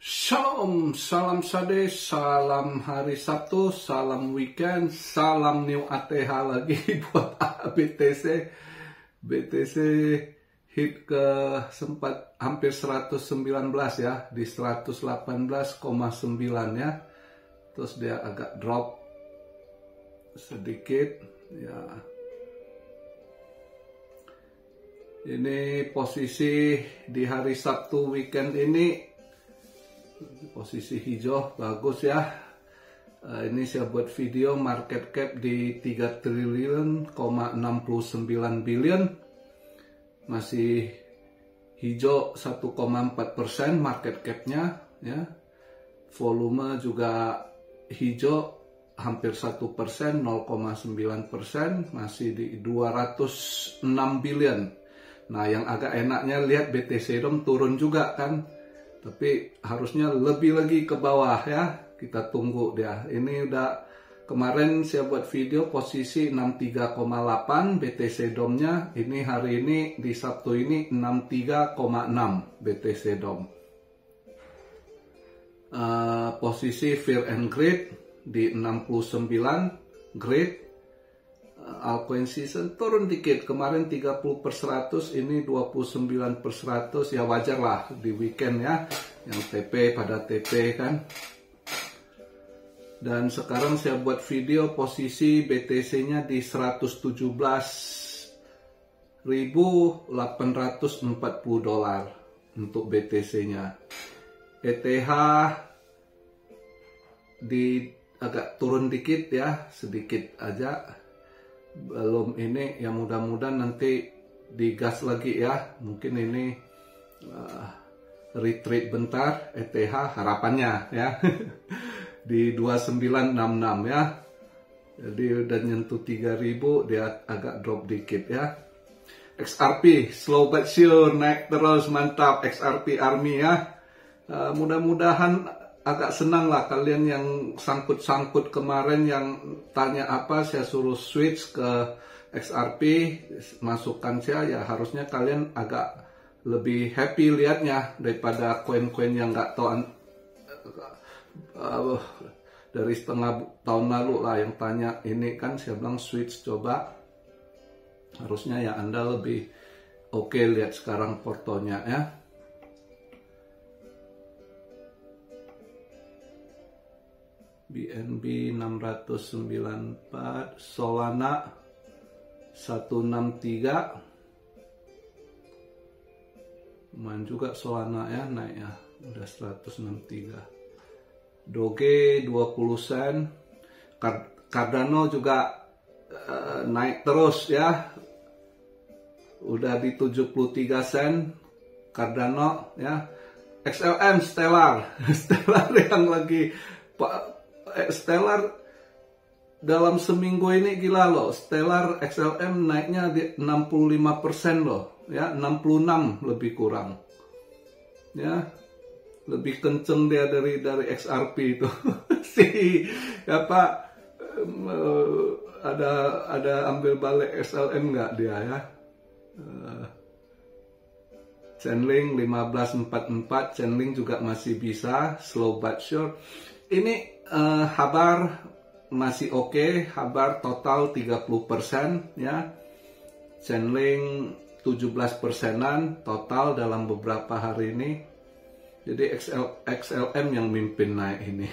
Shalom, salam sade, salam hari Sabtu, salam weekend, salam new ATH lagi buat BTC. BTC hit ke sempat hampir 119 ya, di 118,9 ya. Terus dia agak drop sedikit ya. Ini posisi di hari Sabtu weekend ini. Posisi hijau bagus ya. Ini saya buat video market cap di 3 triliun, 69 billion. Masih hijau 1,4% market capnya ya. Volume juga hijau hampir 1%, 0,9%, masih di 206 billion. Nah, yang agak enaknya lihat BTC Dom turun juga kan. Tapi harusnya lebih lagi ke bawah ya. Kita tunggu dia. Ini udah kemarin saya buat video posisi 63,8 BTC Dom-nya. Ini hari ini di Sabtu ini 63,6 BTC Dom. Posisi Fear and Greed di 69 Greed. Altcoin season turun dikit, kemarin 30%, ini 29%, ya wajar lah di weekend ya, yang TP pada TP kan. Dan sekarang saya buat video posisi BTC-nya di 117.840 dolar untuk BTC-nya. ETH di agak turun dikit ya, sedikit aja. Belum ini, ya mudah-mudahan nanti digas lagi ya. Mungkin ini retreat bentar ETH harapannya ya. Di 2966 ya. Jadi udah nyentuh 3000, dia agak drop dikit ya. XRP slow but sure naik terus, mantap XRP Army ya. Mudah-mudahan agak senang lah kalian yang sangkut-sangkut kemarin yang tanya apa, saya suruh switch ke XRP, masukkan saya, ya harusnya kalian agak lebih happy lihatnya daripada koin-koin yang nggak tahu dari setengah tahun lalu lah yang tanya ini kan. Saya bilang switch coba, harusnya ya Anda lebih oke lihat sekarang portonya ya. BNB 694, Solana 163, lumayan juga Solana ya, naik ya, udah 163. Doge 20 sen, Cardano juga naik terus ya, udah di 73 sen Cardano ya. XLM Stellar Stellar yang lagi Stellar dalam seminggu ini gila loh. Stellar XLM naiknya di 65% loh ya, 66 lebih kurang ya, lebih kenceng dia dari XRP itu. Si apa ada ambil balik XLM nggak dia ya. Chainlink 1544, Chainlink juga masih bisa slow but sure. Ini Habar masih oke, Habar total 30% ya. Chainlink 17%-an total dalam beberapa hari ini. Jadi XLM yang mimpin naik ini.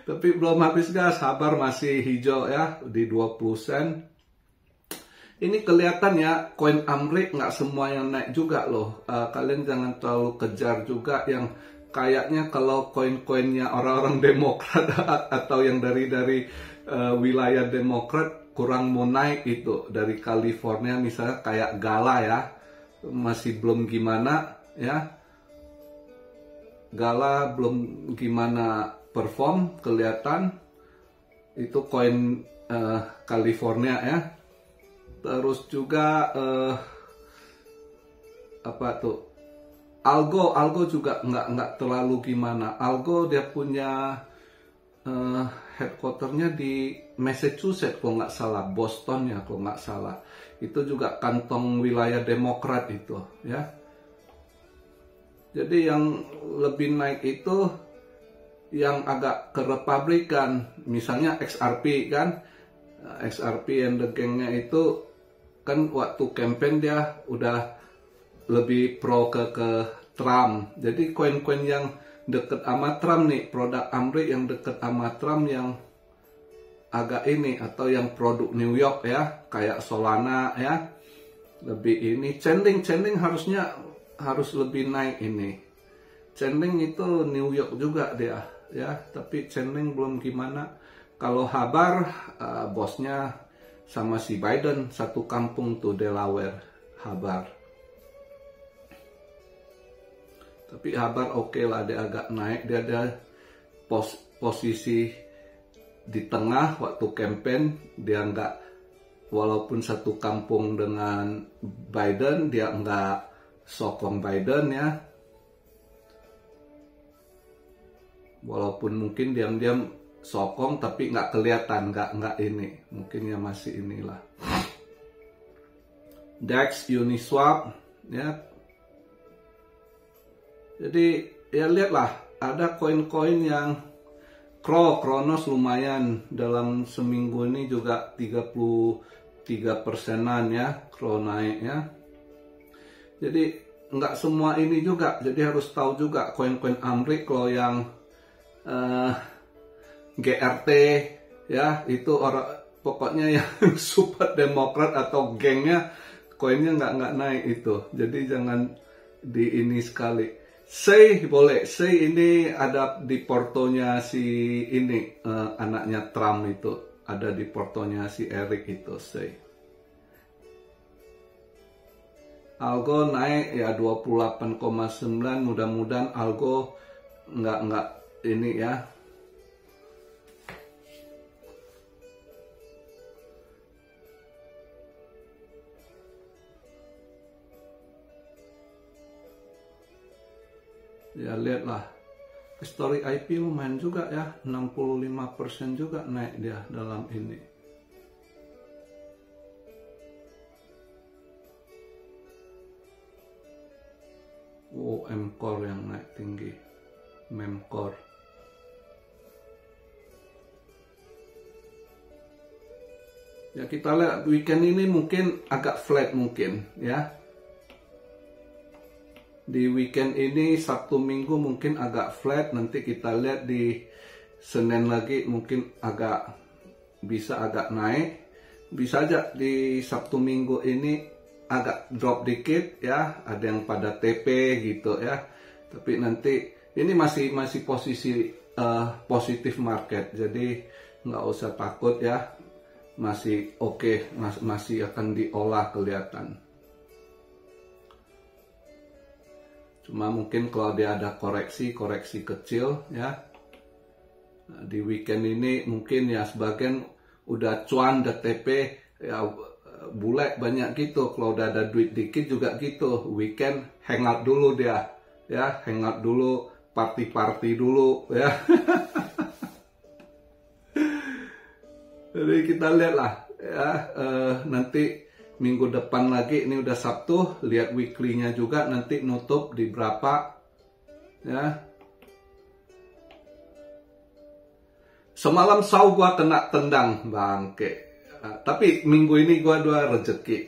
Tapi belum habis gas, Habar masih hijau ya di 20 sen. Ini kelihatan ya, koin Amrik nggak semua yang naik juga loh. Kalian jangan terlalu kejar juga yang kayaknya kalau koin-koinnya orang-orang Demokrat atau yang dari wilayah Demokrat kurang mau naik itu. Dari California misalnya kayak Gala ya, masih belum gimana ya. Gala belum gimana perform kelihatan. Itu koin California ya. Terus juga apa tuh? Algo juga nggak terlalu gimana. Algo dia punya headquarternya di Massachusetts kalau nggak salah, Boston ya kalau nggak salah. Itu juga kantong wilayah Demokrat itu ya. Jadi yang lebih naik itu yang agak kerepabrikan, misalnya XRP kan, XRP and the gengnya itu kan waktu campaign dia udah lebih pro ke Trump. Jadi koin-koin yang deket sama Trump nih, produk Amrik yang deket sama Trump yang agak ini, atau yang produk New York ya, kayak Solana ya, lebih ini. Chainlink harusnya harus lebih naik ini. Chainlink itu New York juga dia ya, tapi Chainlink belum gimana. Kalau Habar bosnya sama si Biden satu kampung tuh, Delaware, Habar. Tapi Habar oke lah, dia agak naik, dia ada posisi di tengah waktu campaign, dia nggak, walaupun satu kampung dengan Biden, dia nggak sokong Biden ya. Walaupun mungkin diam-diam sokong, tapi nggak kelihatan, nggak ini, mungkin ya masih inilah. DEX, Uniswap ya. Jadi ya lihatlah, ada koin-koin yang Kronos lumayan dalam seminggu ini juga 33%-an ya, Kro naik ya. Jadi nggak semua ini juga, jadi harus tahu juga koin-koin Amrik. Kalau yang GRT ya, itu orang pokoknya yang super demokrat atau gengnya, koinnya nggak naik itu. Jadi jangan di ini sekali. Sei boleh, Sei ini ada di portonya si ini, anaknya Trump itu, ada di portonya si Eric itu, Sei. Algo naik ya 28,9, mudah-mudahan Algo nggak ini ya. Ya lihatlah, history IP lumayan juga ya, 65% juga naik dia dalam ini. Oh, M-Core yang naik tinggi, Memcore. Ya kita lihat weekend ini mungkin agak flat mungkin ya. Di weekend ini Sabtu Minggu mungkin agak flat, nanti kita lihat di Senin lagi mungkin bisa agak naik. Bisa aja di Sabtu Minggu ini agak drop dikit ya, ada yang pada TP gitu ya. Tapi nanti ini masih posisi positif market, jadi nggak usah takut ya, masih oke, masih akan diolah kelihatan. Cuma mungkin kalau dia ada koreksi kecil ya, di weekend ini mungkin ya sebagian udah cuan DTP ya, bule banyak gitu. Kalau udah ada duit dikit juga gitu, weekend hangout dulu dia ya, hangout dulu, party dulu ya. Jadi kita lihatlah ya, nanti minggu depan lagi, ini udah Sabtu, lihat weekly-nya juga nanti nutup di berapa ya. Semalam sau gua kena tendang bangke. Tapi minggu ini gua dua rezeki.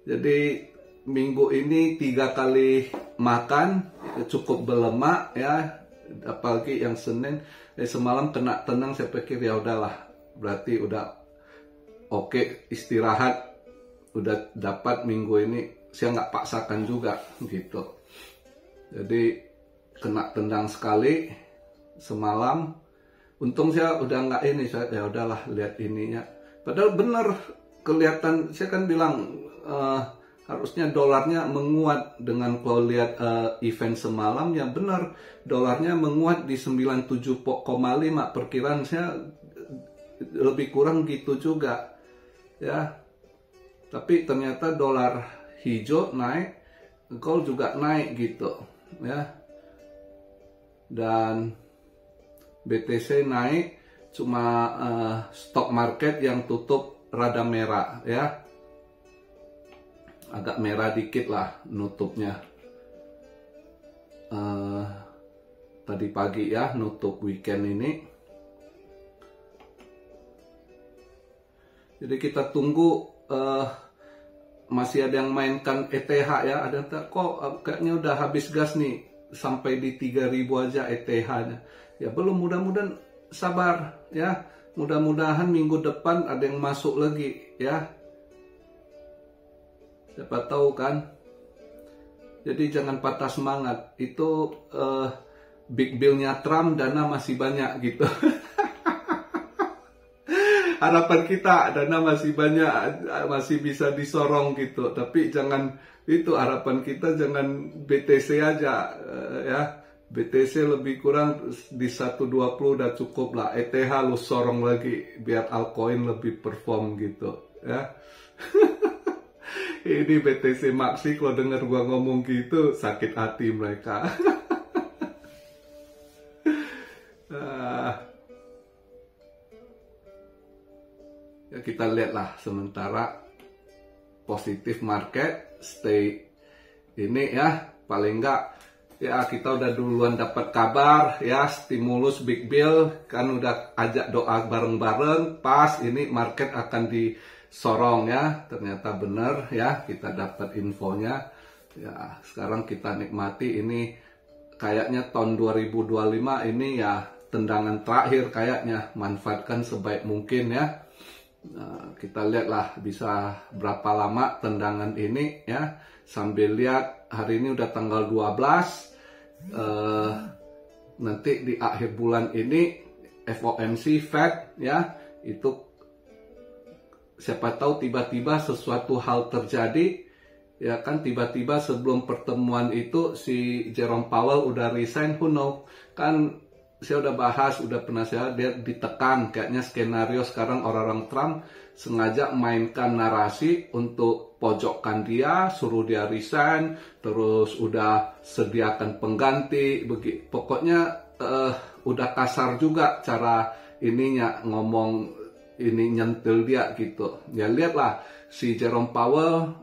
Jadi minggu ini 3 kali makan, cukup berlemak ya, apalagi yang Senin. Semalam kena tendang, saya pikir ya udahlah, berarti udah oke, istirahat. Udah dapat minggu ini, saya nggak paksakan juga gitu. Jadi kena tendang sekali semalam. Untung saya udah nggak ini, saya ya udahlah lihat ininya. Padahal bener kelihatan, saya kan bilang harusnya dolarnya menguat. Dengan kalau lihat event semalam ya benar, dolarnya menguat di 97,5. Perkiraan saya lebih kurang gitu juga ya. Tapi ternyata dolar hijau naik, gold juga naik gitu ya. Dan BTC naik, cuma stock market yang tutup rada merah ya. Agak merah dikit lah nutupnya. tadi pagi ya, nutup weekend ini. Jadi kita tunggu, masih ada yang mainkan ETH ya, ada kok kayaknya udah habis gas nih, sampai di 3.000 aja ETH-nya. Ya belum, mudah-mudahan sabar ya, mudah-mudahan minggu depan ada yang masuk lagi ya. Siapa tahu kan. Jadi jangan patah semangat. Itu big bill-nya Trump, dana masih banyak gitu. Harapan kita dana masih banyak, masih bisa disorong gitu. Tapi jangan itu, harapan kita jangan BTC aja ya. BTC lebih kurang di 120 udah cukup lah. ETH lu sorong lagi biar altcoin lebih perform gitu ya. Ini BTC Maxi kalau denger gua ngomong gitu sakit hati mereka. Ya kita lihatlah sementara positif market, stay ini ya, paling enggak ya kita udah duluan dapat kabar ya, stimulus big bill kan, udah ajak doa bareng-bareng, pas ini market akan disorong ya, ternyata bener ya, kita dapat infonya ya. Sekarang kita nikmati ini, kayaknya tahun 2025 ini ya tendangan terakhir kayaknya, manfaatkan sebaik mungkin ya. Nah, kita lihatlah bisa berapa lama tendangan ini ya, sambil lihat hari ini udah tanggal 12, nanti di akhir bulan ini FOMC Fed ya, itu siapa tahu tiba-tiba sesuatu hal terjadi ya kan, tiba-tiba sebelum pertemuan itu si Jerome Powell udah resign, who know kan. Saya udah bahas, udah pernah saya, dia ditekan kayaknya skenario sekarang orang-orang Trump sengaja mainkan narasi untuk pojokkan dia, suruh dia resign, terus udah sediakan pengganti, begitu. Pokoknya udah kasar juga cara ininya ngomong, ini nyentil dia gitu. Ya lihatlah si Jerome Powell,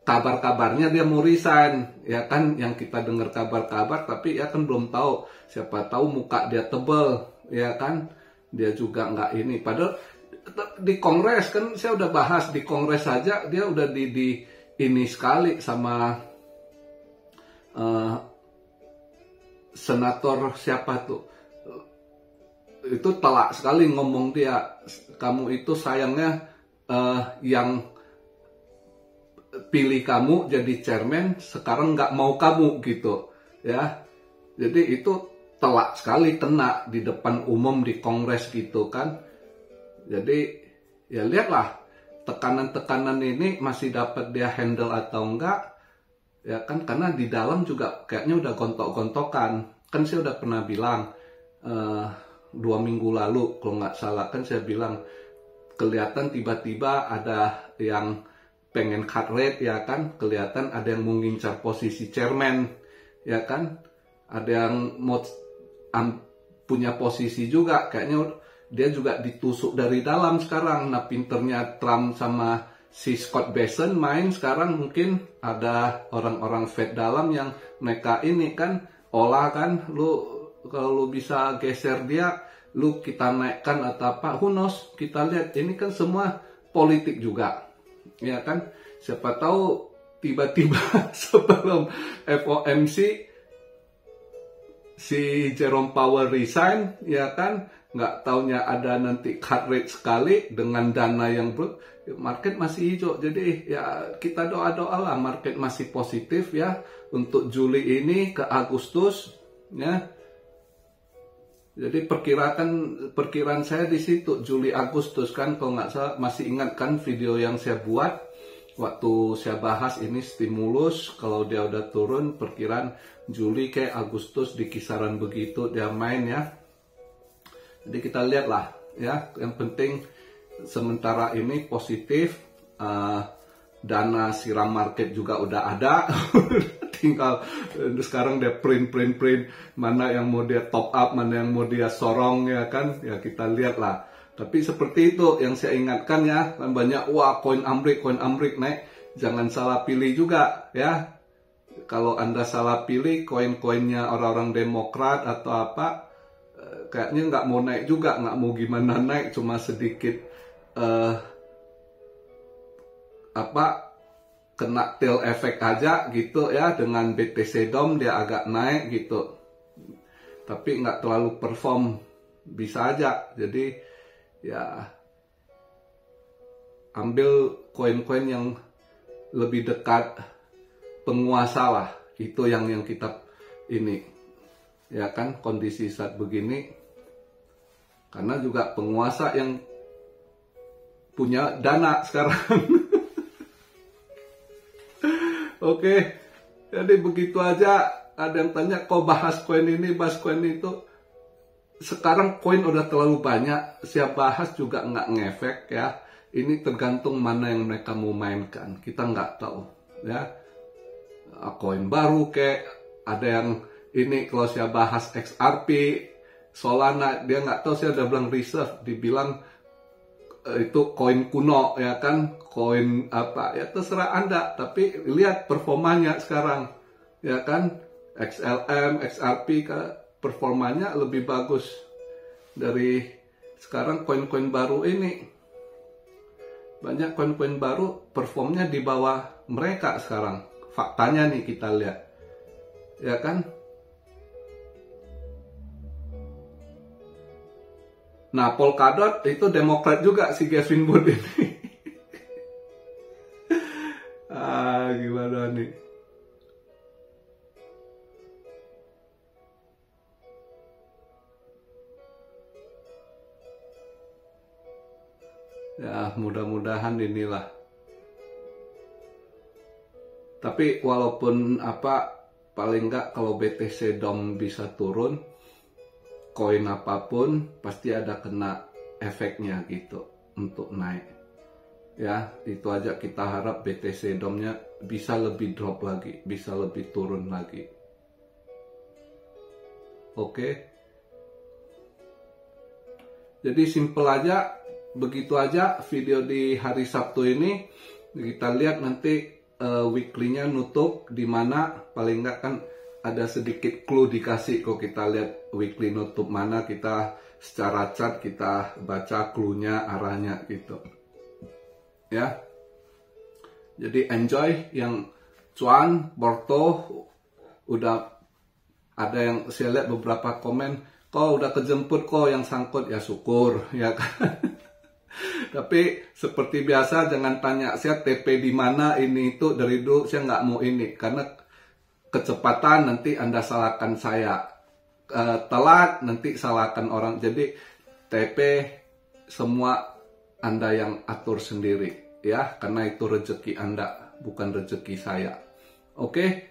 kabar-kabarnya dia mau resign ya kan, yang kita dengar kabar-kabar, tapi ya kan belum tahu, siapa tahu muka dia tebel ya kan, dia juga nggak ini. Padahal di Kongres kan saya udah bahas, di Kongres saja dia udah di ini sekali sama senator siapa tuh, itu telak sekali ngomong dia, kamu itu sayangnya yang pilih kamu jadi chairman sekarang nggak mau kamu gitu ya. Jadi itu telak sekali kena di depan umum di Kongres gitu kan. Jadi ya lihatlah tekanan-tekanan ini masih dapat dia handle atau enggak ya kan, karena di dalam juga kayaknya udah gontok-gontokan kan. Saya udah pernah bilang 2 minggu lalu kalau nggak salah kan, saya bilang kelihatan tiba-tiba ada yang pengen cut rate ya kan, kelihatan ada yang mau ngincar posisi chairman ya kan, ada yang mau punya posisi juga, kayaknya dia juga ditusuk dari dalam sekarang. Nah pinternya Trump sama si Scott Bessent main sekarang, mungkin ada orang-orang Fed dalam yang mereka ini kan olah kan, lu kalau lu bisa geser dia, lu kita naikkan atau apa, who knows, kita lihat ini kan semua politik juga ya kan. Siapa tahu tiba-tiba sebelum FOMC si Jerome Powell resign ya kan, nggak taunya ada nanti cut rate sekali dengan dana yang market masih hijau. Jadi ya kita doa-doa lah market masih positif ya untuk Juli ini ke Agustus ya. Jadi perkiraan saya di situ Juli Agustus kan, kalau nggak salah masih ingat kan video yang saya buat waktu saya bahas ini stimulus, kalau dia udah turun perkiraan Juli kayak Agustus di kisaran begitu dia main ya. Jadi kita lihat lah ya, yang penting sementara ini positif, dana siram market juga udah ada. Tinggal sekarang dia print mana yang mau dia top up, mana yang mau dia sorong ya kan, ya kita lihat lah. Tapi seperti itu yang saya ingatkan ya, kan banyak wah koin Amrik naik, jangan salah pilih juga ya. kalau Anda salah pilih koin-koinnya orang-orang Demokrat atau apa, kayaknya nggak mau naik juga, nggak mau gimana naik, cuma sedikit kena tail effect aja gitu ya, dengan BTC DOM dia agak naik gitu, tapi nggak terlalu perform, bisa aja. Jadi ya ambil koin-koin yang lebih dekat penguasa lah, itu yang kita ini ya kan, kondisi saat begini, karena juga penguasa yang punya dana sekarang. Oke, jadi begitu aja. Ada yang tanya, kok bahas koin ini, bahas koin itu. Sekarang koin udah terlalu banyak, siap bahas juga nggak ngefek ya. Ini tergantung mana yang mereka mau mainkan, kita nggak tahu ya. Koin baru kayak ada yang ini, kalau saya bahas XRP, Solana, dia nggak tahu, saya udah bilang reserve, dibilang itu koin kuno ya kan, koin apa ya, terserah Anda, tapi lihat performanya sekarang ya kan, XLM, XRP performanya lebih bagus dari sekarang koin-koin baru ini. Banyak koin-koin baru performnya di bawah mereka sekarang. Faktanya nih kita lihat. Ya kan? Nah, Polkadot itu Demokrat juga si Gavin Wood ini. Gimana nih? Ya, mudah-mudahan inilah. Tapi walaupun paling nggak kalau BTC DOM bisa turun, koin apapun pasti ada kena efeknya gitu untuk naik. Ya, itu aja kita harap BTC DOM-nya bisa lebih drop lagi, bisa lebih turun lagi. Oke. Jadi simple aja. Begitu aja video di hari Sabtu ini. Kita lihat nanti weekly-nya nutup di mana, paling nggak kan ada sedikit clue dikasih kalau kita lihat weekly nutup mana, kita secara chart kita baca clue-nya, arahnya gitu. Ya. Jadi enjoy yang cuan, Porto, udah ada yang saya lihat beberapa komen, kok udah kejemput kok yang sangkut, ya syukur ya kan. Tapi seperti biasa jangan tanya saya TP di mana ini itu, dari dulu saya nggak mau ini, karena kecepatan nanti Anda salahkan saya, telat nanti salahkan orang. Jadi TP semua Anda yang atur sendiri ya, karena itu rezeki Anda, bukan rezeki saya. Oke,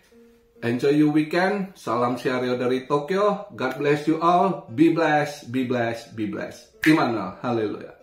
enjoy your weekend. Salam Syario dari Tokyo. God bless you all. Be blessed, be blessed, be blessed. Immanuel, haleluya.